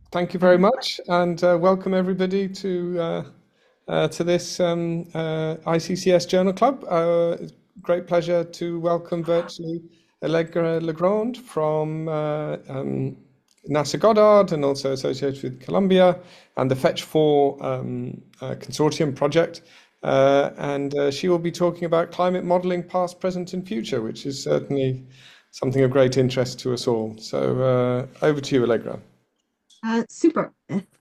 Thank you very much, and welcome everybody to this ICCS Journal Club. It's a great pleasure to welcome virtually Allegra LeGrande from NASA Goddard and also associated with Columbia and the Fetch 4 consortium project. And she will be talking about climate modeling past, present, and future, which is certainly something of great interest to us all. So over to you, Allegra. Super.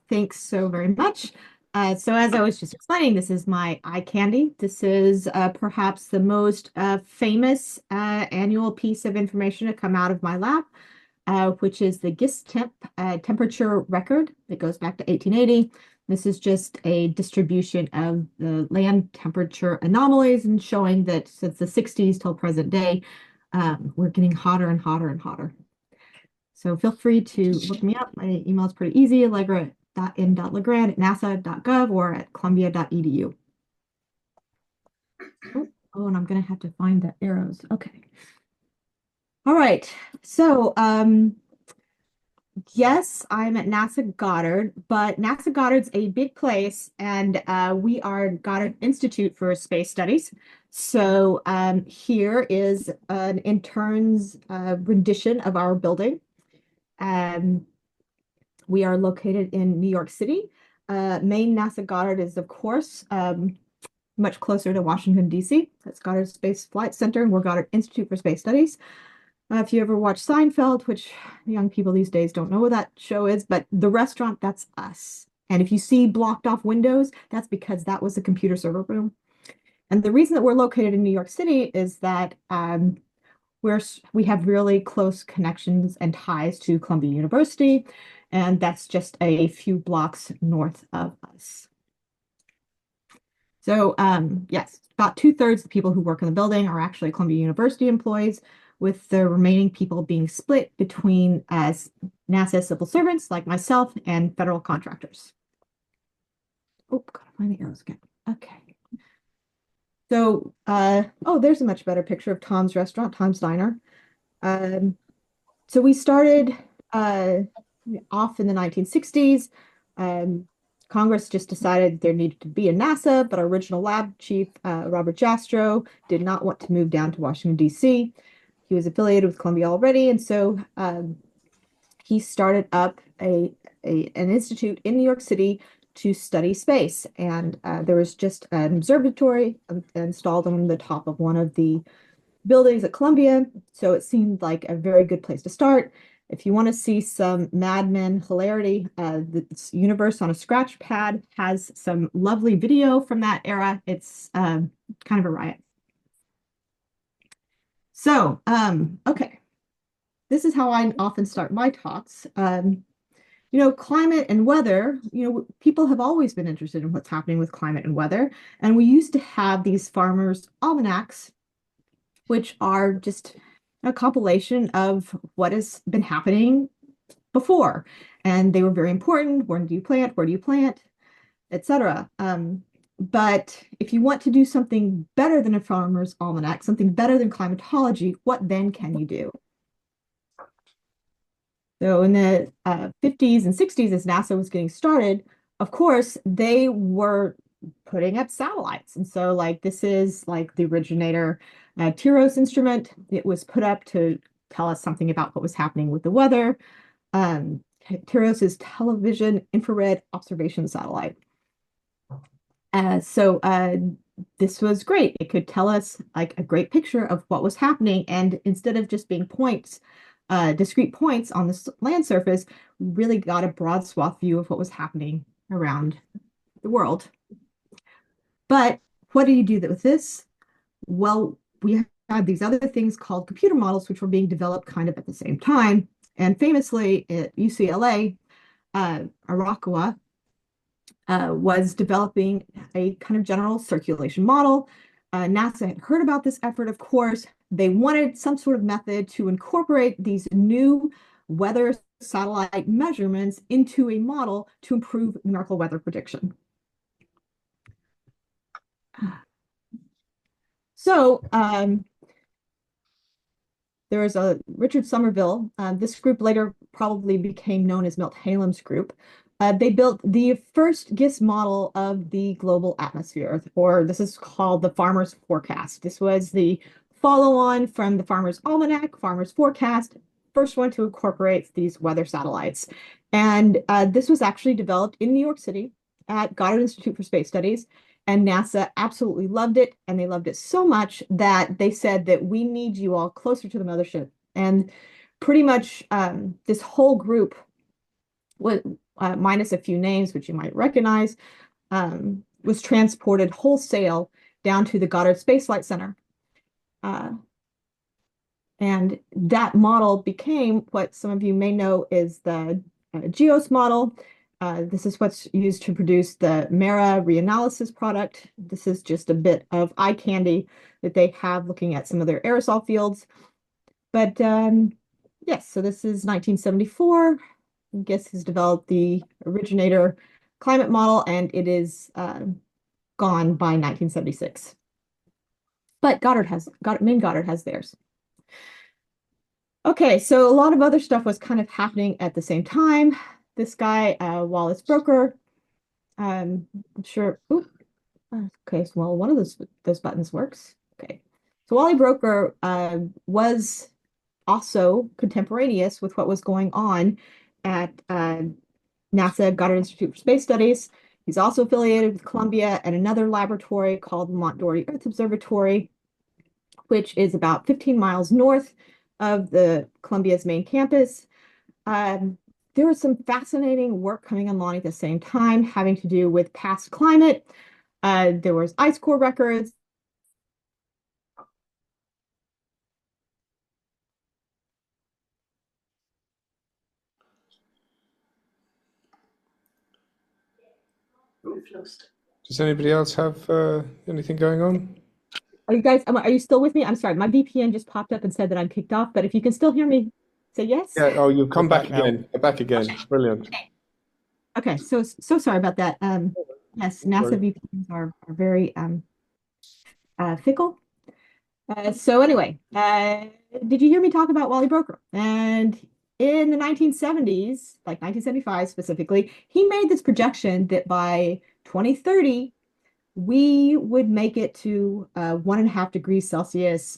Thanks so very much. So as I was just explaining, this is my eye candy. This is perhaps the most famous annual piece of information to come out of my lab, which is the temperature record that goes back to 1880. This is just a distribution of the land temperature anomalies and showing that since the 60s till present day, we're getting hotter and hotter and hotter. So feel free to look me up. My email is pretty easy, allegra.m.legrande@nasa.gov or at columbia.edu. Oh, and I'm going to have to find the arrows. Okay. All right. So, yes, I'm at NASA Goddard, but NASA Goddard's a big place, and we are Goddard Institute for Space Studies. So here is an intern's rendition of our building. We are located in New York City. Main NASA Goddard is, of course, much closer to Washington, D.C. That's Goddard Space Flight Center, and we're Goddard Institute for Space Studies. If you ever watch Seinfeld, which young people these days don't know what that show is, but the restaurant, that's us. And if you see blocked off windows, that's because that was the computer server room. And the reason that we're located in New York City is that we have really close connections and ties to Columbia University, and that's just a few blocks north of us. So yes, about 2/3 of the people who work in the building are actually Columbia University employees, with the remaining people being split between NASA civil servants like myself and federal contractors. Oh, gotta find the arrows again. Okay. So, oh, there's a much better picture of Tom's restaurant, Tom's Diner. So we started off in the 1960s. Congress just decided there needed to be a NASA, but our original lab chief, Robert Jastrow, did not want to move down to Washington, D.C. He was affiliated with Columbia already, and so he started up an institute in New York City to study space. And there was just an observatory installed on the top of one of the buildings at Columbia, so it seemed like a very good place to start. If you want to see some Mad Men hilarity, this universe on a scratch pad has some lovely video from that era. It's kind of a riot. So, okay, this is how I often start my talks. Climate and weather, people have always been interested in what's happening with climate and weather. And we used to have these farmers' almanacs, which are just a compilation of what has been happening before. And they were very important. When do you plant? Where do you plant? Etc. But if you want to do something better than a farmer's almanac, something better than climatology, what then can you do? So in the 50s and 60s, as NASA was getting started, of course, they were putting up satellites. And so like this is like the originator TIROS instrument. It was put up to tell us something about what was happening with the weather. TIROS is television infrared observation satellite. So this was great. It could tell us like a great picture of what was happening. And instead of just being points, discrete points on the land surface, we really got a broad swath view of what was happening around the world. But what do you do with this? Well, we had these other things called computer models, which were being developed kind of at the same time. And famously at UCLA, Arakawa was developing a kind of general circulation model. NASA had heard about this effort, of course. They wanted some sort of method to incorporate these new weather satellite measurements into a model to improve numerical weather prediction. So there was a Richard Somerville. This group later probably became known as Milt-Halem's group. They built the first GISS model of the global atmosphere, or this is called the Farmer's Forecast. This was the follow-on from the Farmer's Almanac, Farmer's Forecast, first one to incorporate these weather satellites. And this was actually developed in New York City at Goddard Institute for Space Studies. And NASA absolutely loved it. And they loved it so much that they said that we need you all closer to the mothership. And pretty much this whole group, minus a few names, which you might recognize, was transported wholesale down to the Goddard Space Flight Center. And that model became what some of you may know is the GEOS model. This is what's used to produce the MERA reanalysis product. This is just a bit of eye candy that they have looking at some of their aerosol fields. But yes, so this is 1974. GISS has developed the originator climate model, and it is gone by 1976. But Maine Goddard has theirs. Okay, so a lot of other stuff was kind of happening at the same time. This guy, Wallace Broecker, I'm sure. Ooh, okay, so well, one of those buttons works. Okay, so Wally Broecker was also contemporaneous with what was going on at NASA Goddard Institute for Space Studies. He's also affiliated with Columbia and another laboratory called Mont Doherty Earth Observatory, which is about 15 miles north of the Columbia's main campus. There was some fascinating work coming along at the same time, having to do with past climate. There was ice core records. Does anybody else have anything going on? Are you still with me? I'm sorry, my VPN just popped up and said that I'm kicked off, but if you can still hear me, say yes. Yeah. Oh, you've come We're back back now. again. You're back again. Brilliant. Okay, so sorry about that. Yes, NASA Sorry. VPNs are very fickle. So anyway, did you hear me talk about Wally Broecker? And in the 1970s, like 1975 specifically, he made this projection that by 2030, we would make it to 1.5 degrees Celsius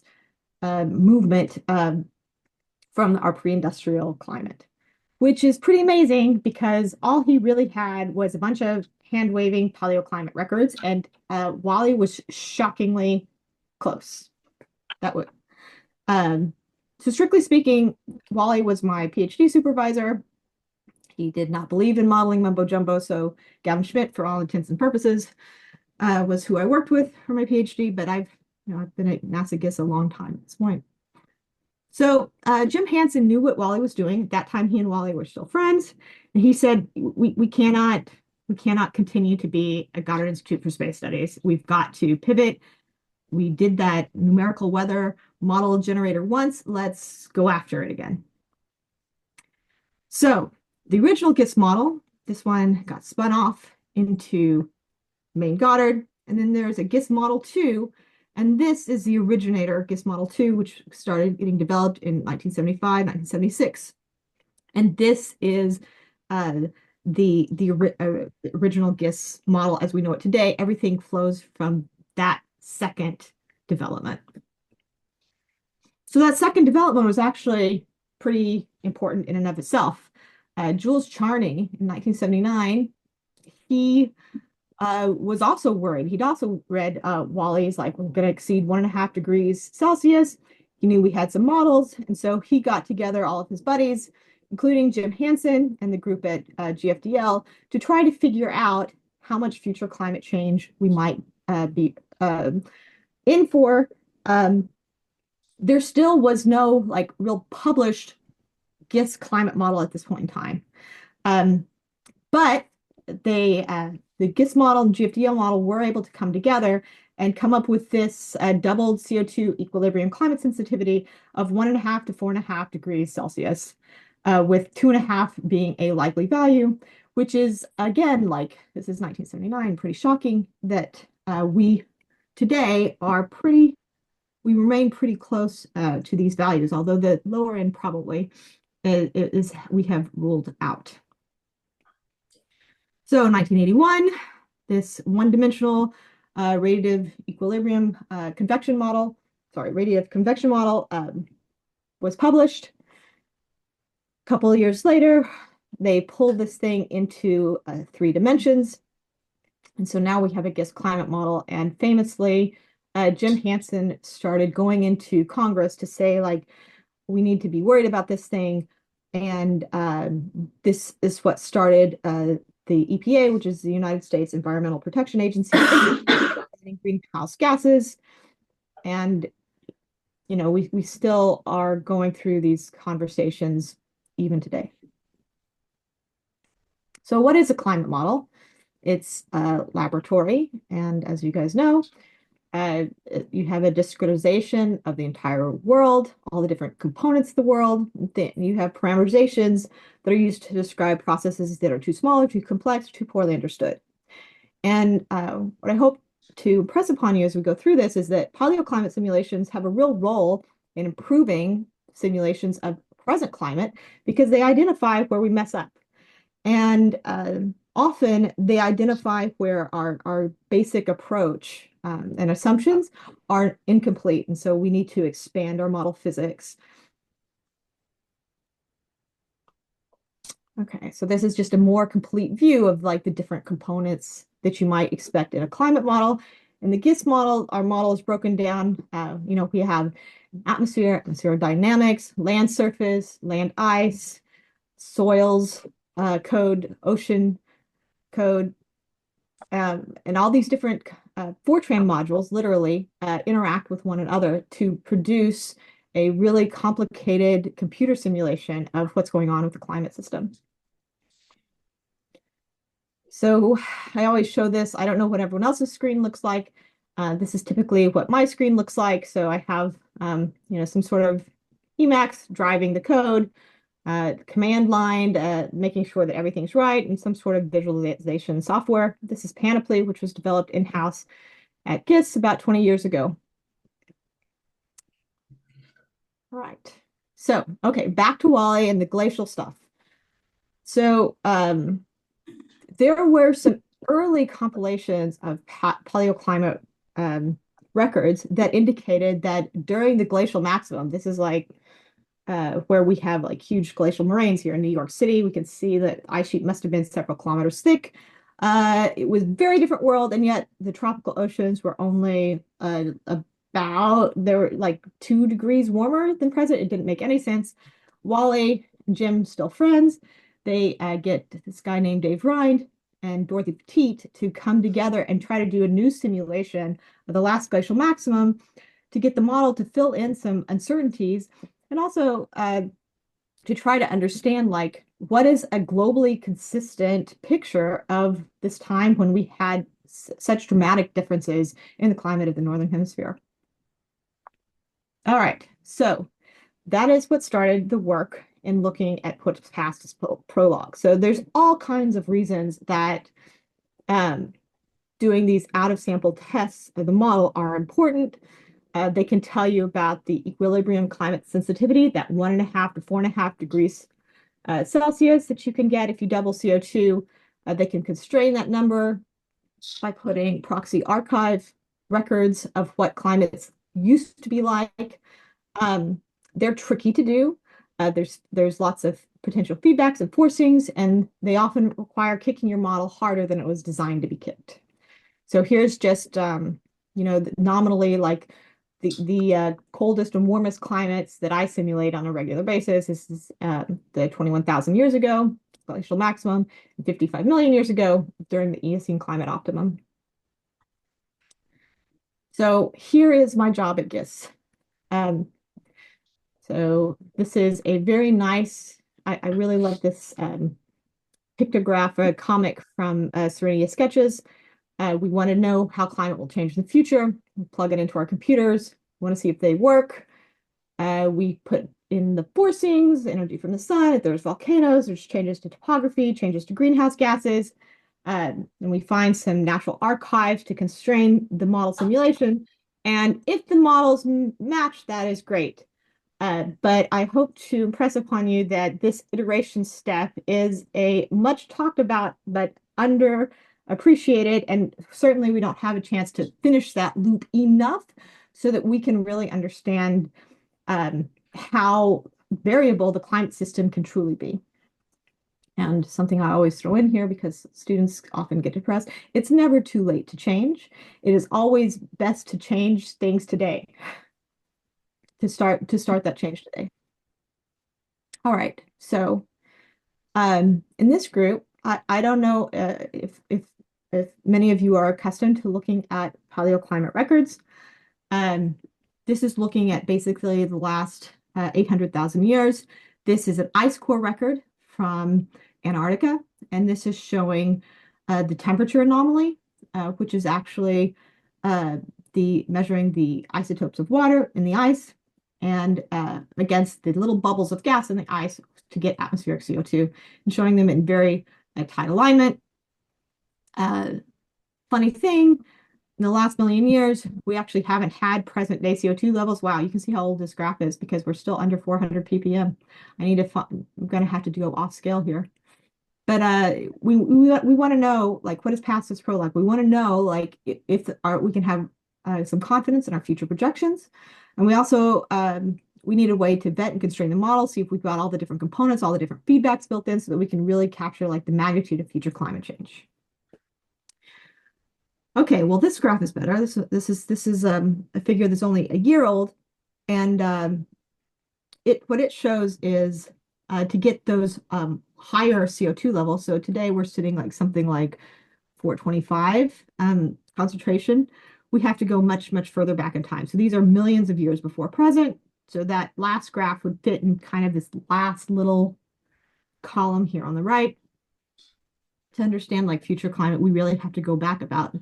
movement from our pre-industrial climate, which is pretty amazing because all he really had was a bunch of hand-waving paleoclimate records, and Wally was shockingly close. That would. So strictly speaking, Wally was my PhD supervisor. He did not believe in modeling mumbo jumbo, so Gavin Schmidt, for all intents and purposes, was who I worked with for my PhD. But I've been at NASA GISS a long time at this point. So Jim Hansen knew what Wally was doing. At that time, he and Wally were still friends, and he said, "We cannot continue to be a Goddard Institute for Space Studies. We've got to pivot. We did that numerical weather model generator once. Let's go after it again." So the original GISS model, this one got spun off into Maine Goddard, and then there's a GISS Model 2, and this is the originator GISS Model 2, which started getting developed in 1975, 1976. And this is the original GISS model as we know it today. Everything flows from that second development. So that second development was actually pretty important in and of itself. Jules Charney in 1979, he was also worried. He'd also read Wally's like, we're going to exceed 1.5 degrees Celsius. He knew we had some models. And so he got together all of his buddies, including Jim Hansen and the group at GFDL, to try to figure out how much future climate change we might be in for. There still was no like real published GISS climate model at this point in time. But the GISS model and GFDL model were able to come together and come up with this doubled CO2 equilibrium climate sensitivity of 1.5 to 4.5 degrees Celsius, with 2.5 being a likely value, which is, again, like this is 1979, pretty shocking that we today we remain pretty close to these values, although the lower end probably we have ruled out. So in 1981, this one-dimensional radiative equilibrium convection model, radiative convection model was published. A couple of years later, they pulled this thing into 3 dimensions. And so now we have a GISS climate model. And famously, Jim Hansen started going into Congress to say, like, we need to be worried about this thing. And this is what started the EPA, which is the United States Environmental Protection Agency, greenhouse gases. And, you know, we still are going through these conversations even today. So what is a climate model? It's a laboratory, and as you guys know, you have a discretization of the entire world, all the different components of the world. You have parameterizations that are used to describe processes that are too small, or too complex, or too poorly understood. And what I hope to impress upon you as we go through this is that paleoclimate simulations have a real role in improving simulations of present climate because they identify where we mess up. And often they identify where our basic approach and assumptions are incomplete. And so we need to expand our model physics. Okay, so this is just a more complete view of like the different components that you might expect in a climate model. In the GISS model, our model is broken down. You know, we have atmosphere, atmospheric dynamics, land surface, land ice, soils code, ocean code, and all these different FORTRAN modules literally interact with one another to produce a really complicated computer simulation of what's going on with the climate system. So I always show this. I don't know what everyone else's screen looks like. This is typically what my screen looks like. So I have, you know, some sort of Emacs driving the code, command line, making sure that everything's right, and some sort of visualization software. This is Panoply, which was developed in-house at GISS about 20 years ago. All right. So, okay, back to Wally and the glacial stuff. So there were some early compilations of paleoclimate records that indicated that during the glacial maximum, this is like where we have like huge glacial moraines here in New York City. We can see that ice sheet must have been several kilometers thick. It was a very different world, and yet the tropical oceans were only they were like 2 degrees warmer than present. It didn't make any sense. Wally and Jim, still friends, they get this guy named Dave Rind and Dorothy Petite to come together and try to do a new simulation of the last glacial maximum to get the model to fill in some uncertainties, and also to try to understand, like, what is a globally consistent picture of this time when we had such dramatic differences in the climate of the Northern Hemisphere. All right, so that is what started the work in looking at what's passed as Prologue. So there's all kinds of reasons that doing these out-of-sample tests of the model are important. They can tell you about the equilibrium climate sensitivity, that 1.5 to 4.5 degrees Celsius that you can get if you double CO2. They can constrain that number by putting proxy archive records of what climates used to be like. They're tricky to do. There's lots of potential feedbacks and forcings, and they often require kicking your model harder than it was designed to be kicked. So here's just, you know, nominally like the coldest and warmest climates that I simulate on a regular basis. This is the 21,000 years ago, glacial maximum, and 55 million years ago during the Eocene climate optimum. So here is my job at GISS. So this is a very nice, I really love this pictograph, comic from Serenity Sketches. We want to know how climate will change in the future. We plug it into our computers. We want to see if they work. We put in the forcings, energy from the sun. If there's volcanoes, there's changes to topography, changes to greenhouse gases. And we find some natural archives to constrain the model simulation. And if the models match, that is great. But I hope to impress upon you that this iteration step is a much talked about but underappreciated, and certainly we don't have a chance to finish that loop enough so that we can really understand how variable the climate system can truly be. And something I always throw in here because students often get depressed, it's never too late to change. It is always best to change things today, to start that change today. All right, so in this group, I don't know if many of you are accustomed to looking at paleoclimate records. Um, this is looking at basically the last 800,000 years. This is an ice core record from Antarctica, and this is showing the temperature anomaly, which is actually the measuring the isotopes of water in the ice and against the little bubbles of gas in the ice to get atmospheric CO2 and showing them in very tight alignment. Funny thing, in the last million years, we actually haven't had present day CO2 levels. Wow, you can see how old this graph is because we're still under 400 ppm. I'm going to have to go off scale here. But we want to know, like, what is past this prologue? We want to know, like, if we can have some confidence in our future projections. And we also we need a way to vet and constrain the model, see if we've got all the different components, all the different feedbacks built in so that we can really capture like the magnitude of future climate change. Okay, well, this graph is better. This is a figure that's only a year old, and what it shows is to get those higher CO2 levels. So today we're sitting like something like 425 concentration. We have to go much, much further back in time. So these are millions of years before present. So that last graph would fit in kind of this last little column here on the right. To understand like future climate, we really have to go back about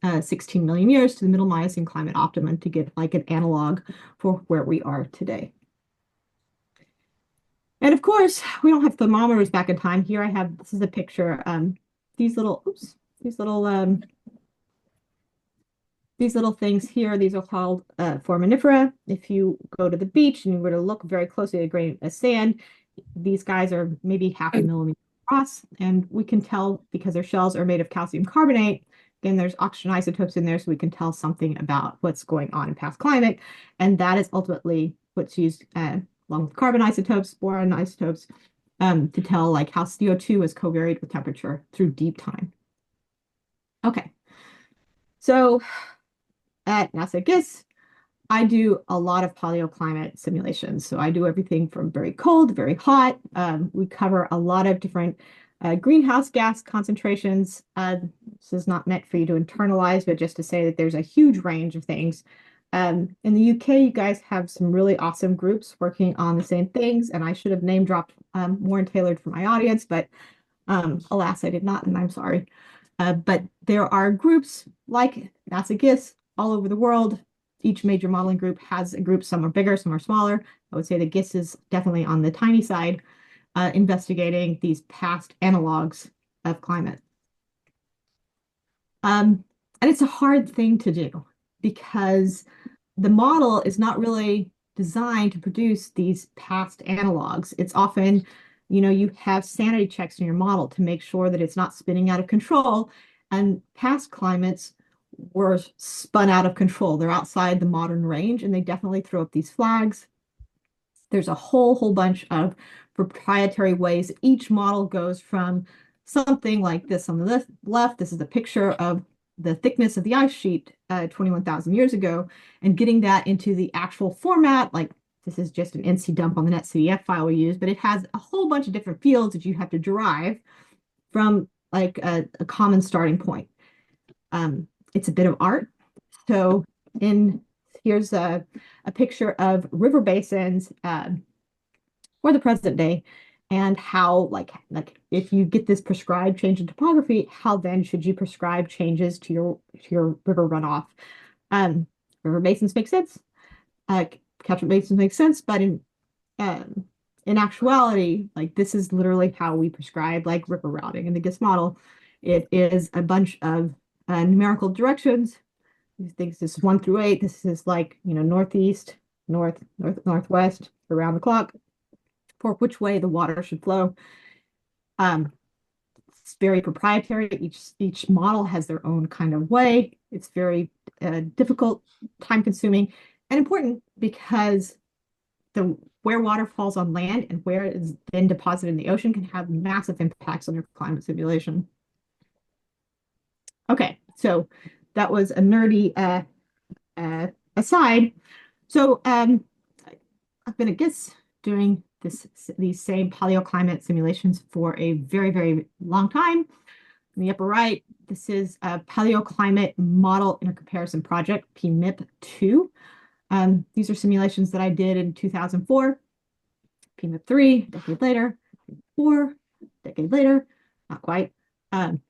16 million years to the middle Miocene climate optimum to get like an analog for where we are today. And of course, we don't have thermometers back in time. Here I have, this is a picture, these little things here, these are called foraminifera. If you go to the beach and you were to look very closely at a grain of sand, these guys are maybe half a millimeter across, and we can tell because their shells are made of calcium carbonate. Again, there's oxygen isotopes in there, so we can tell something about what's going on in past climate, and that is ultimately what's used along with carbon isotopes, boron isotopes, to tell like how CO2 is covariate with temperature through deep time. Okay, so at NASA GISS, I do a lot of paleoclimate simulations. So I do everything from very cold to very hot. We cover a lot of different greenhouse gas concentrations. This is not meant for you to internalize, but just to say that there's a huge range of things. In the UK, you guys have some really awesome groups working on the same things, and I should have name dropped more and tailored for my audience, but alas, I did not, and I'm sorry. But there are groups like NASA GISS all over the world. Each major modeling group has a group. Some are bigger, some are smaller. I would say the GISS is definitely on the tiny side, investigating these past analogs of climate. And it's a hard thing to do because the model is not really designed to produce these past analogs. It's often, you have sanity checks in your model to make sure that it's not spinning out of control. And past climates were spun out of control. They're outside the modern range, and they definitely throw up these flags. There's a whole bunch of proprietary ways. Each model goes from something like this on the left. This is a picture of the thickness of the ice sheet 21,000 years ago, and getting that into the actual format. Like this is just an NC dump on the netcdf file we use, but it has a whole bunch of different fields that you have to derive from like a common starting point. It's a bit of art. So here's a picture of river basins for the present day, and how like if you get this prescribed change in topography, how then should you prescribe changes to your river runoff? River basins make sense. Catchment basins make sense, but in actuality, like this is literally how we prescribe like river routing in the GISS model. It is a bunch of numerical directions. These things is 1 through 8. This is like northeast, northwest, around the clock, for which way the water should flow. It's very proprietary. Each model has their own kind of way. It's very difficult, time-consuming, and important because where water falls on land and where it is then deposited in the ocean can have massive impacts on your climate simulation. Okay, so that was a nerdy aside. So I've been at GISS doing these same paleoclimate simulations for a very, very long time. In the upper right, this is a paleoclimate model intercomparison project, PMIP2. These are simulations that I did in 2004, PMIP3, a decade later, 4, decade later, not quite. And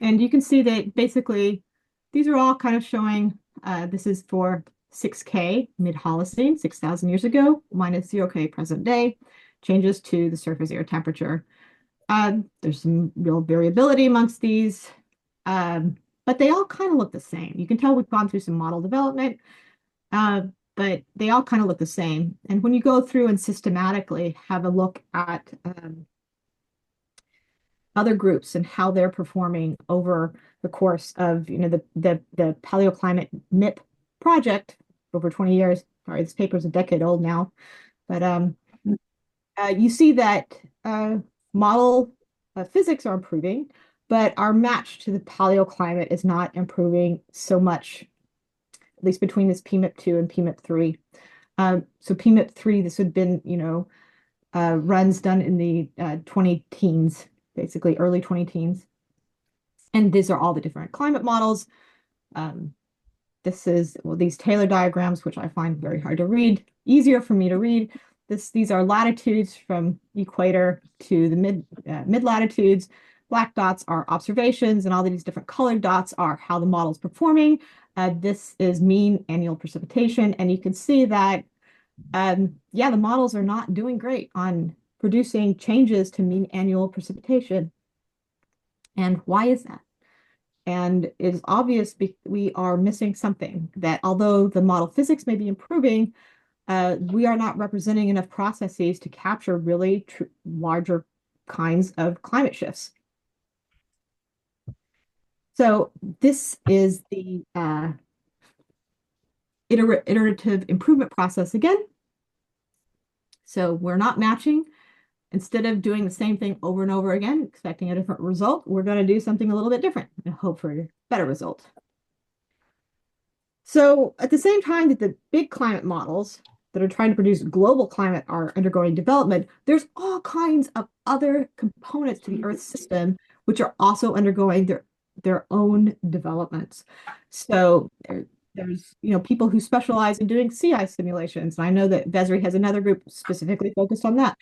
you can see that basically these are all kind of showing, this is for 6K mid-Holocene, 6,000 years ago, minus 0K present day, changes to the surface air temperature. There's some real variability amongst these, but they all kind of look the same. You can tell we've gone through some model development, but they all kind of look the same. And when you go through and systematically have a look at other groups and how they're performing over the course of the paleoclimate MIP project over 20 years. Sorry, this paper is a decade old now, but you see that model physics are improving, but our match to the paleoclimate is not improving so much, at least between this PMIP2 and PMIP3. So PMIP3, this had been, runs done in the 20 teens, basically early 20 teens. And these are all the different climate models. This is, well, these Taylor diagrams, which I find very hard to read, easier for me to read. These are latitudes from equator to the mid latitudes. Black dots are observations, and all these different colored dots are how the model's performing. This is mean annual precipitation, and you can see that, yeah, the models are not doing great on producing changes to mean annual precipitation. And why is that? And it is obvious we are missing something, that although the model physics may be improving, we are not representing enough processes to capture really larger kinds of climate shifts. So this is the iterative improvement process again. So we're not matching. Instead of doing the same thing over and over again, expecting a different result, we're going to do something a little bit different and hope for a better result. So at the same time that the big climate models that are trying to produce global climate are undergoing development, there's all kinds of other components to the Earth system which are also undergoing their own developments. So there's people who specialize in doing sea ice simulations. And I know that Vesri has another group specifically focused on that.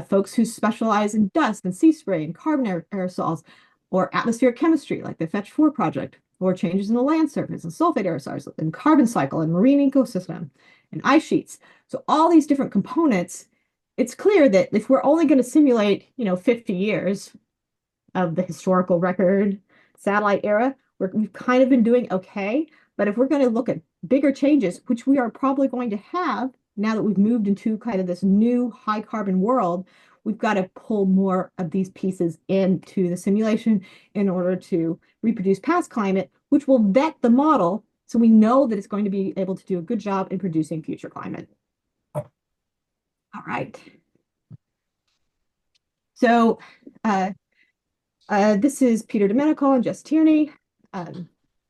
Folks who specialize in dust and sea spray and carbon aerosols, or atmospheric chemistry like the Fetch4 project, or changes in the land surface and sulfate aerosols and carbon cycle and marine ecosystem and ice sheets. So all these different components, it's clear that if we're only going to simulate 50 years of the historical record satellite era, we've kind of been doing okay. But if we're going to look at bigger changes, which we are probably going to have now that we've moved into kind of this new high carbon world, we've got to pull more of these pieces into the simulation in order to reproduce past climate, which will vet the model so we know that it's going to be able to do a good job in producing future climate. All right. So this is Peter Domenico and Jess Tierney.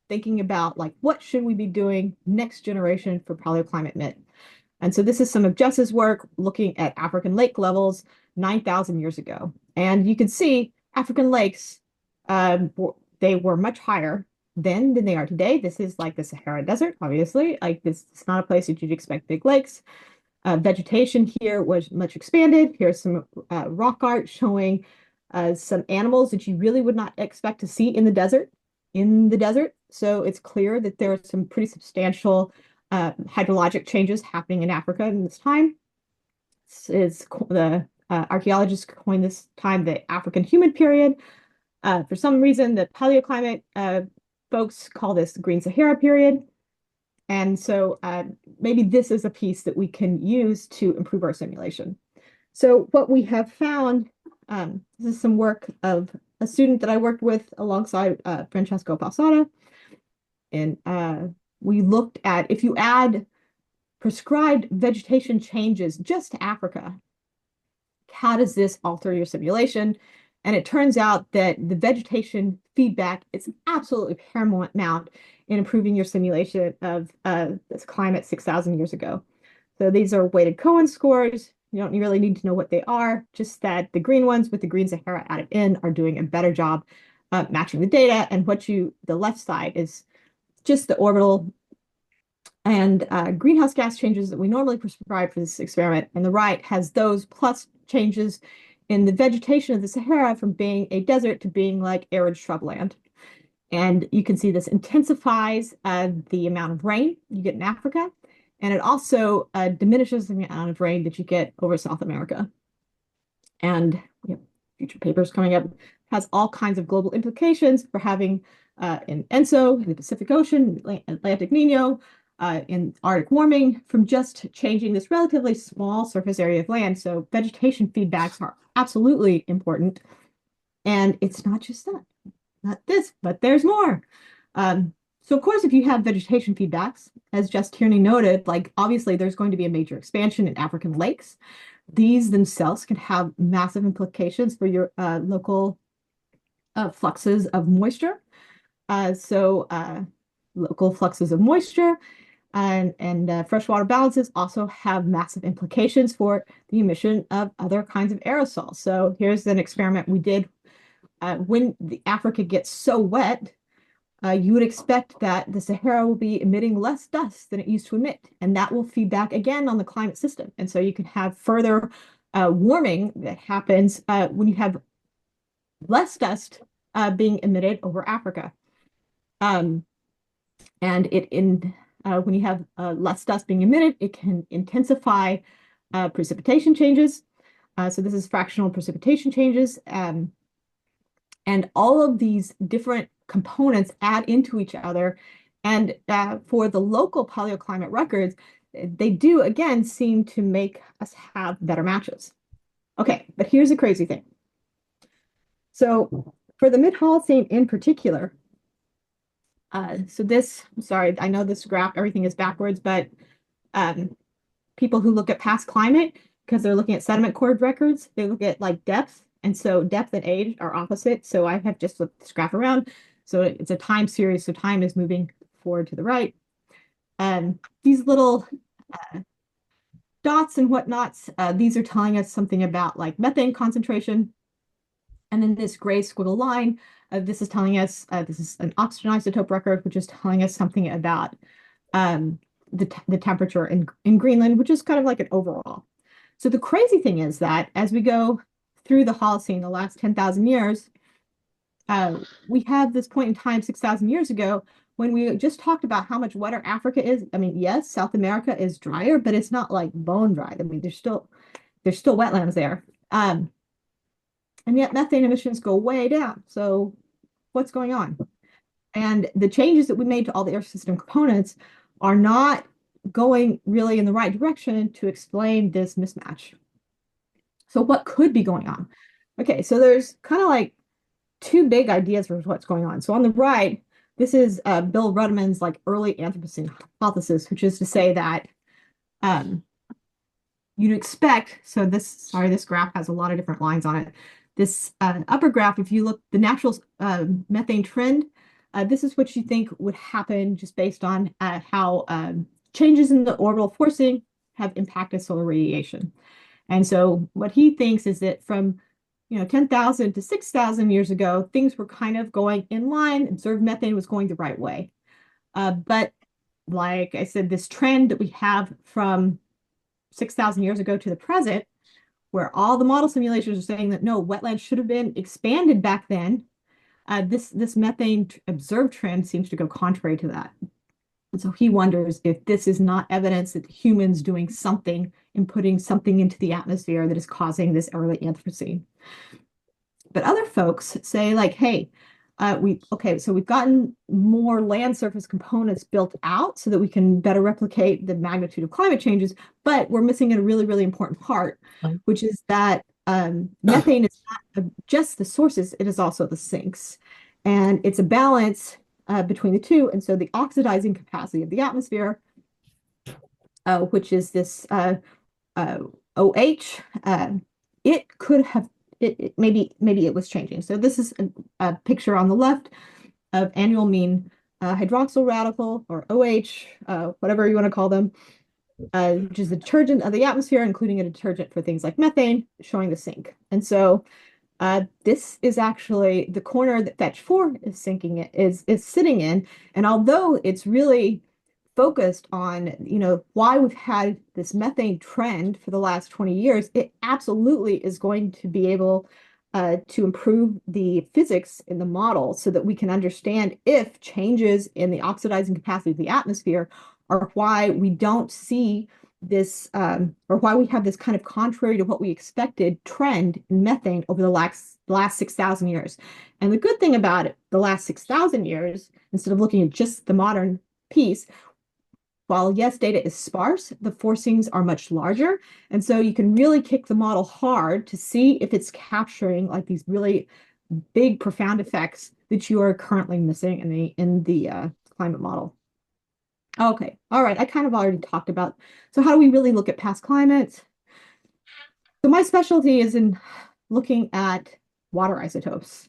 Thinking about what should we be doing next generation for paleoclimate MIP. And so this is some of Jess's work looking at African lake levels 9,000 years ago. And you can see African lakes, they were much higher then than they are today. This is like the Sahara Desert, obviously. This is not a place that you'd expect big lakes. Vegetation here was much expanded. Here's some rock art showing some animals that you really would not expect to see in the desert. So it's clear that there are some pretty substantial hydrologic changes happening in Africa in this time. The archaeologists coined this time the African human period. For some reason, the paleoclimate folks call this the Green Sahara period. And so maybe this is a piece that we can use to improve our simulation. So what we have found, this is some work of a student that I worked with alongside Francesco Passata. And we looked at if you add prescribed vegetation changes just to Africa, how does this alter your simulation? And it turns out that the vegetation feedback is absolutely paramount in improving your simulation of this climate 6,000 years ago. So these are weighted Cohen scores. You don't really need to know what they are, just that the green ones with the green Sahara added in are doing a better job matching the data. And the left side is just the orbital and greenhouse gas changes that we normally prescribe for this experiment. And the right has those plus changes in the vegetation of the Sahara from being a desert to being like arid shrubland. And you can see this intensifies the amount of rain you get in Africa. And it also diminishes the amount of rain that you get over South America. And we have future papers coming up, has all kinds of global implications for having in ENSO, in the Pacific Ocean, Atlantic Nino, in Arctic warming from just changing this relatively small surface area of land. So vegetation feedbacks are absolutely important. And it's not just that, not this, but there's more. So of course, if you have vegetation feedbacks, as Jess Tierney noted, like obviously there's going to be a major expansion in African lakes. These themselves can have massive implications for your local fluxes of moisture. Local fluxes of moisture and freshwater balances also have massive implications for the emission of other kinds of aerosols. So here's an experiment we did. When Africa gets so wet, you would expect that the Sahara will be emitting less dust than it used to emit, and that will feed back again on the climate system. And so you can have further warming that happens when you have less dust being emitted over Africa. And when you have less dust being emitted, it can intensify precipitation changes. So this is fractional precipitation changes. And all of these different components add into each other. And for the local paleoclimate records, they do, again, seem to make us have better matches. Okay, but here's the crazy thing. So for the mid-Holocene in particular, sorry, I know this graph, everything is backwards, but people who look at past climate, because they're looking at sediment cord records, they look at like depth. And so depth and age are opposite. So I have just flipped this graph around. So it's a time series. So time is moving forward to the right. These little dots and whatnots, these are telling us something about like methane concentration. And then this gray squiggle line, this is telling us, this is an oxygen isotope record, which is telling us something about the temperature in Greenland, which is kind of like an overall. So the crazy thing is that as we go through the Holocene, the last 10,000 years, we have this point in time 6,000 years ago when we just talked about how much wetter Africa is. I mean, yes, South America is drier, but it's not like bone dry. I mean, there's still wetlands there. And yet methane emissions go way down. So what's going on? And the changes that we made to all the air system components are not going really in the right direction to explain this mismatch. So what could be going on? Okay, so there's kind of like two big ideas for what's going on. So on the right, this is Bill Ruddman's like early Anthropocene hypothesis, which is to say that you'd expect, so this graph has a lot of different lines on it. This upper graph, if you look, the natural methane trend, this is what you think would happen just based on how changes in the orbital forcing have impacted solar radiation. And so what he thinks is that from 10,000 to 6,000 years ago, things were kind of going in line. Observed methane was going the right way. But like I said, this trend that we have from 6,000 years ago to the present, where all the model simulations are saying that no, wetlands should have been expanded back then, this methane observed trend seems to go contrary to that. And so he wonders if this is not evidence that humans doing something and putting something into the atmosphere that is causing this early Anthropocene. But other folks say like, hey, So we've gotten more land surface components built out so that we can better replicate the magnitude of climate changes, but we're missing a really, really important part, which is that methane is not just the sources, it is also the sinks. And it's a balance between the two. And so the oxidizing capacity of the atmosphere, which is this OH, it could have maybe it was changing. So this is a picture on the left of annual mean hydroxyl radical, or OH, whatever you want to call them, which is the detergent of the atmosphere, including a detergent for things like methane, showing the sink. And so this is actually the corner that Fetch 4 is sitting in. And although it's really focused on, why we've had this methane trend for the last 20 years, it absolutely is going to be able to improve the physics in the model so that we can understand if changes in the oxidizing capacity of the atmosphere are why we don't see this, or why we have this kind of contrary to what we expected trend in methane over the last 6,000 years. And the good thing about it, the last 6,000 years, instead of looking at just the modern piece, while yes, data is sparse, the forcings are much larger. And so you can really kick the model hard to see if it's capturing like these really big, profound effects that you are currently missing in the climate model. Okay, all right, I kind of already talked about, so how do we really look at past climates? So my specialty is in looking at water isotopes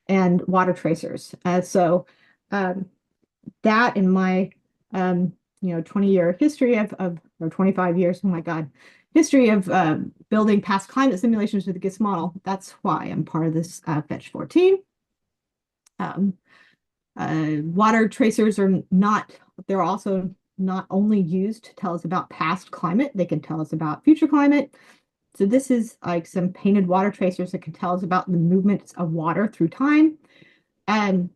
and water tracers. That in my 20-year history or 25 years, oh my God, history of building past climate simulations with the GISS model. That's why I'm part of this Fetch 14. Water tracers they're also not only used to tell us about past climate, they can tell us about future climate. So this is like some painted water tracers that can tell us about the movements of water through time. And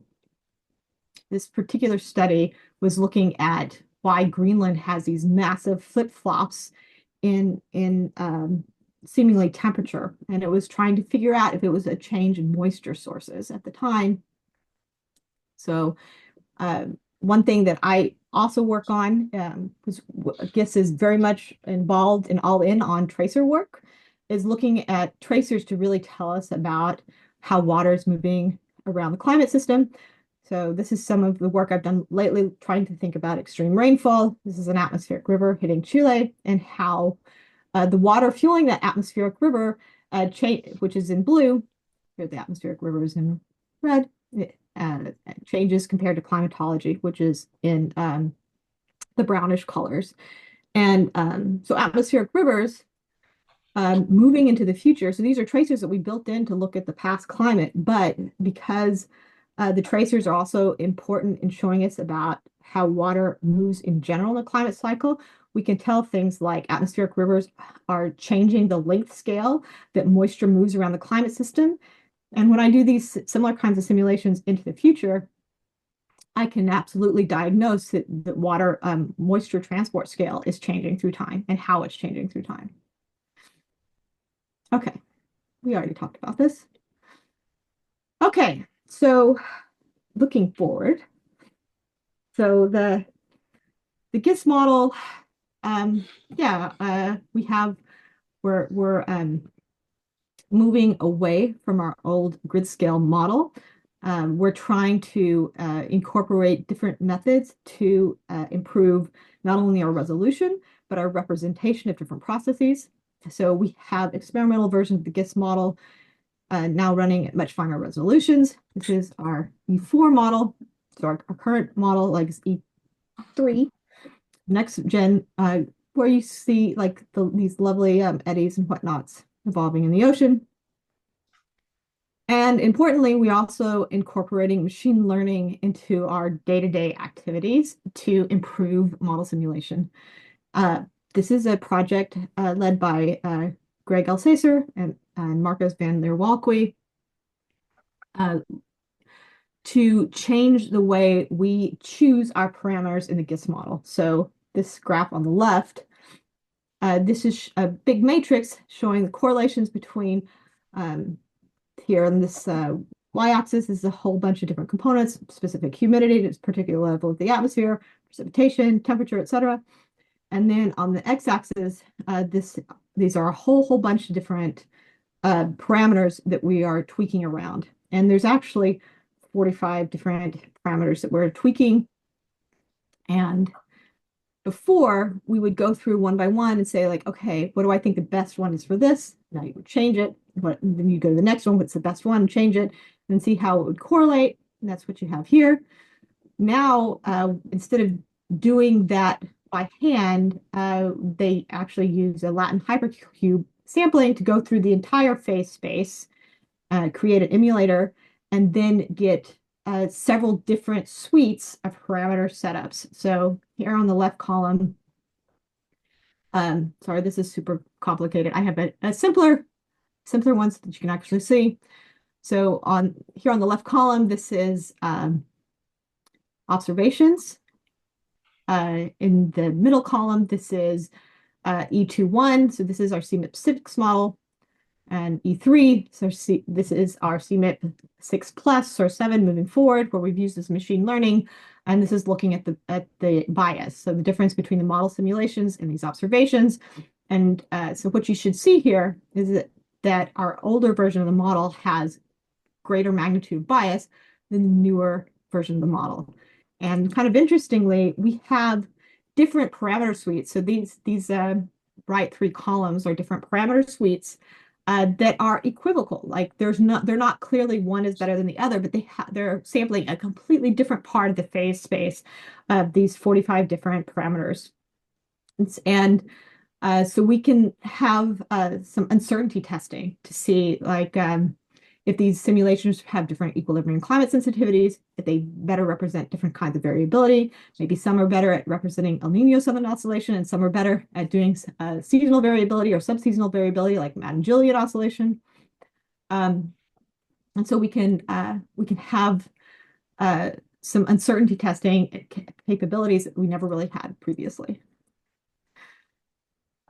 this particular study was looking at why Greenland has these massive flip-flops in seemingly temperature. And it was trying to figure out if it was a change in moisture sources at the time. So one thing that I also work on, was GISS is very much involved and all in on tracer work, is looking at tracers to really tell us about how water is moving around the climate system. So this is some of the work I've done lately, trying to think about extreme rainfall. This is an atmospheric river hitting Chile, and how the water fueling that atmospheric river, which is in blue, here the atmospheric river is in red, changes compared to climatology, which is in the brownish colors. And so atmospheric rivers moving into the future. So these are tracers that we built in to look at the past climate, but because the tracers are also important in showing us about how water moves in general in the climate cycle, we can tell things like atmospheric rivers are changing the length scale that moisture moves around the climate system. And when I do these similar kinds of simulations into the future, I can absolutely diagnose that the water moisture transport scale is changing through time and how it's changing through time. Okay, we already talked about this. Okay, so looking forward, so the GISS model, we're moving away from our old grid scale model. We're trying to incorporate different methods to improve not only our resolution, but our representation of different processes. So we have experimental versions of the GISS model now running at much finer resolutions. This is our E4 model. So our current model, like, is E3. Next gen, where you see like these lovely eddies and whatnots evolving in the ocean. And importantly, we also incorporating machine learning into our day-to-day activities to improve model simulation. This is a project led by Greg Alsacer and Marcus van der Walkwee to change the way we choose our parameters in the GISS model. So this graph on the left, this is a big matrix showing the correlations between here in this Y-axis is a whole bunch of different components, specific humidity, this particular level of the atmosphere, precipitation, temperature, etc. And then on the x-axis, these are a whole bunch of different parameters that we are tweaking around. And there's actually 45 different parameters that we're tweaking. And before, we would go through one by one and say, like, okay, what do I think the best one is for this? Now you would change it. Then you go to the next one, what's the best one, change it, and see how it would correlate. And that's what you have here. Now, instead of doing that by hand, they actually use a Latin hypercube sampling to go through the entire phase space, create an emulator, and then get several different suites of parameter setups. So here on the left column, sorry, this is super complicated. I have a simpler ones that you can actually see. So here on the left column, this is observations. In the middle column, this is E21. So this is our CMIP 6 model. And E3, so this is our CMIP 6 plus or 7 moving forward, where we've used this machine learning. And this is looking at the bias, so the difference between the model simulations and these observations. And so what you should see here is that our older version of the model has greater magnitude of bias than the newer version of the model. And kind of interestingly, we have different parameter suites. So these right three columns are different parameter suites that are equivocal. Like they're not clearly one is better than the other, but they're sampling a completely different part of the phase space of these 45 different parameters. And so we can have some uncertainty testing to see like if these simulations have different equilibrium climate sensitivities, if they better represent different kinds of variability. Maybe some are better at representing El Nino Southern Oscillation, and some are better at doing seasonal variability or subseasonal variability, like Madden-Juliet Oscillation. And so we can have some uncertainty testing capabilities that we never really had previously.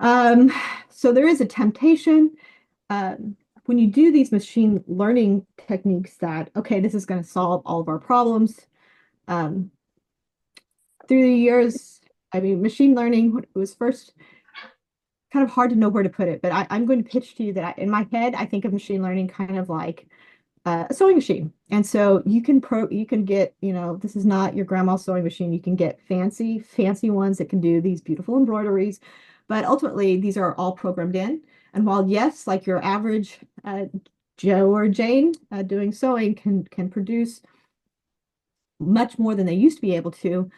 So there is a temptation when you do these machine learning techniques that, okay, this is going to solve all of our problems. Through the years, I mean, machine learning was first kind of hard to know where to put it, but I'm going to pitch to you that in my head, I think of machine learning kind of like a sewing machine. And so you can get, this is not your grandma's sewing machine. You can get fancy ones that can do these beautiful embroideries, but ultimately these are all programmed in. And while yes, like your average Joe or Jane doing sewing can produce much more than they used to be able to,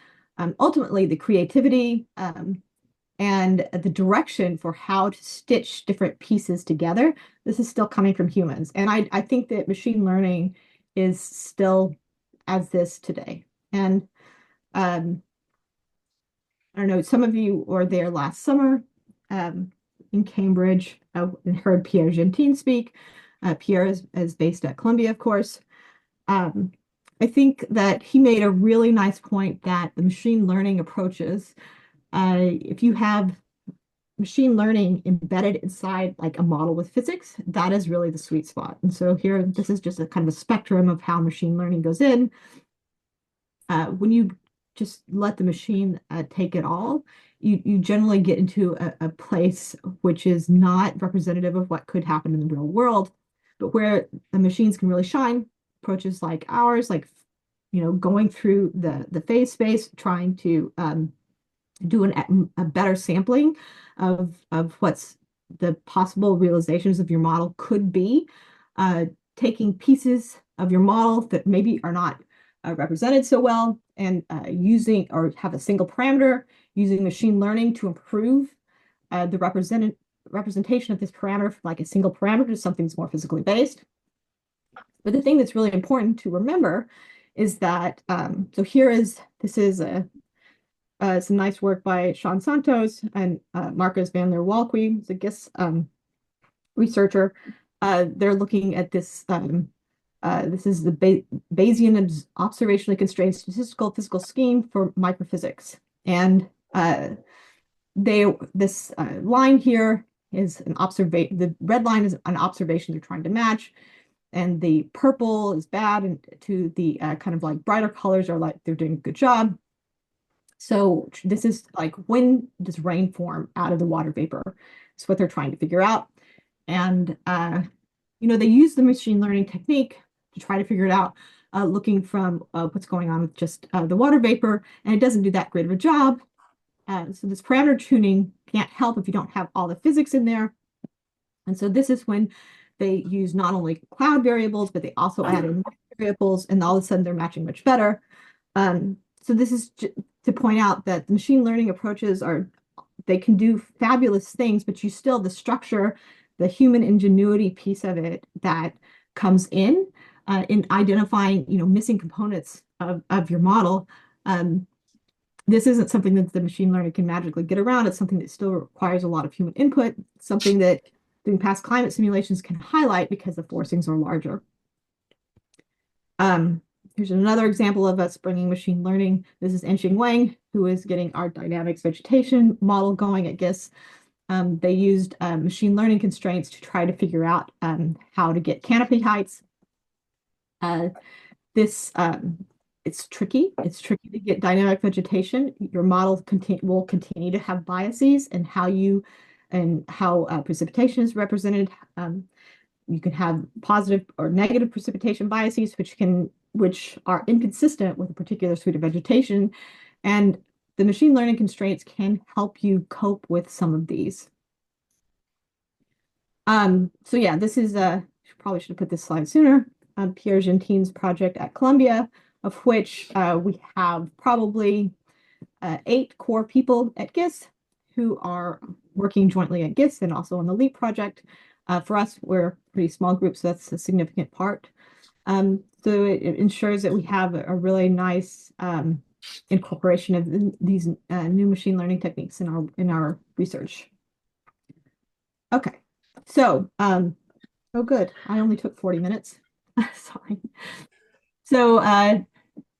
ultimately the creativity and the direction for how to stitch different pieces together, this is still coming from humans. And I think that machine learning is still as this today. And I don't know, some of you were there last summer in Cambridge and heard Pierre Gentin speak. Pierre is based at Columbia, of course. I think that he made a really nice point that the machine learning approaches, if you have machine learning embedded inside like a model with physics, that is really the sweet spot. And so here, this is just a kind of a spectrum of how machine learning goes in. When you just let the machine take it all, you generally get into a place which is not representative of what could happen in the real world, but where the machines can really shine, approaches like ours, like, going through the phase space, trying to do a better sampling of what's the possible realizations of your model could be, taking pieces of your model that maybe are not represented so well and using or have a single parameter, using machine learning to improve the representation of this parameter from like a single parameter to something that's more physically based. But the thing that's really important to remember is that, so this is some nice work by Sean Santos and Marcus van der Walque, who's a GIS researcher. They're looking at this. This is the Bayesian observationally constrained statistical physical scheme for microphysics, and this line here is an observation. The red line is an observation they're trying to match, and the purple is bad, and to the kind of like brighter colors are like they're doing a good job. So this is like, when does rain form out of the water vapor? It's what they're trying to figure out. And they use the machine learning technique to try to figure it out, looking from what's going on with just the water vapor, and it doesn't do that great of a job. So this parameter tuning can't help if you don't have all the physics in there. And so this is when they use not only cloud variables, but they also add in variables, and all of a sudden they're matching much better. So this is to point out that the machine learning approaches they can do fabulous things, but you still, the structure, the human ingenuity piece of it that comes in identifying, missing components of your model. This isn't something that the machine learning can magically get around. It's something that still requires a lot of human input, something that doing past climate simulations can highlight because the forcings are larger. Here's another example of us bringing machine learning. This is Enxing Wang, who is getting our dynamics vegetation model going at GISS. They used machine learning constraints to try to figure out how to get canopy heights. It's tricky. It's tricky to get dynamic vegetation. Your model will continue to have biases in how precipitation is represented. You can have positive or negative precipitation biases, which are inconsistent with a particular suite of vegetation. And the machine learning constraints can help you cope with some of these. So yeah, this is probably should have put this slide sooner. Pierre Gentine's project at Columbia, of which we have probably 8 core people at GISS who are working jointly at GISS and also on the LEAP project. For us, we're a pretty small group, so that's a significant part. So it ensures that we have a really nice incorporation of these new machine learning techniques in our research. Okay, so oh good, I only took 40 minutes. Sorry. So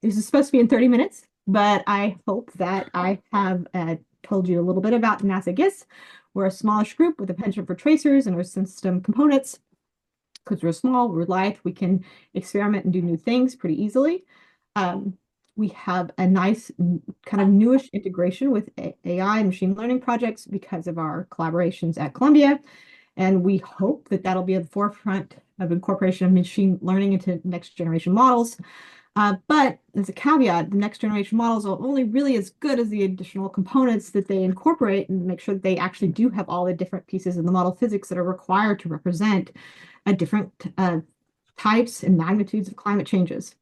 this is supposed to be in 30 minutes, but I hope that I have told you a little bit about NASA GISS. We're a smallish group with a penchant for tracers and our system components. Because we're small, we're light, we can experiment and do new things pretty easily. We have a nice kind of newish integration with AI and machine learning projects because of our collaborations at Columbia. And we hope that that'll be at the forefront of incorporation of machine learning into next generation models. But as a caveat, the next generation models are only really as good as the additional components that they incorporate, and make sure that they actually do have all the different pieces in the model physics that are required to represent different types and magnitudes of climate changes.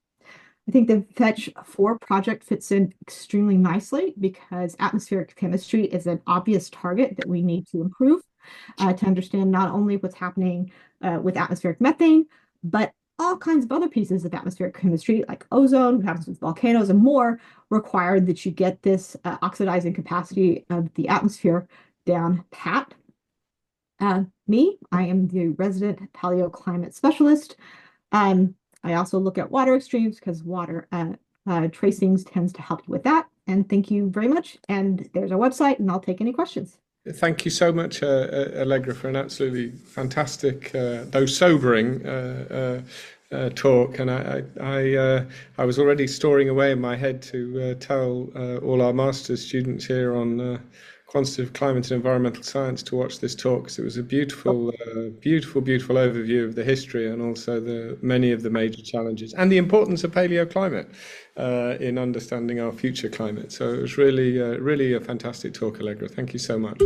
I think the FEB project fits in extremely nicely because atmospheric chemistry is an obvious target that we need to improve to understand not only what's happening with atmospheric methane, but all kinds of other pieces of atmospheric chemistry like ozone, what happens with volcanoes, and more, required that you get this oxidizing capacity of the atmosphere down pat. I am the resident paleoclimate specialist. I also look at water extremes because water tracings tends to help you with that. And thank you very much. And there's our website, and I'll take any questions. Thank you so much, Allegra, for an absolutely fantastic, though sobering talk. And I was already storing away in my head to tell all our master's students here on quantitative climate and environmental science to watch this talk, because it was a beautiful, beautiful overview of the history and also many of the major challenges and the importance of paleoclimate in understanding our future climate. So it was really, really a fantastic talk, Allegra. Thank you so much.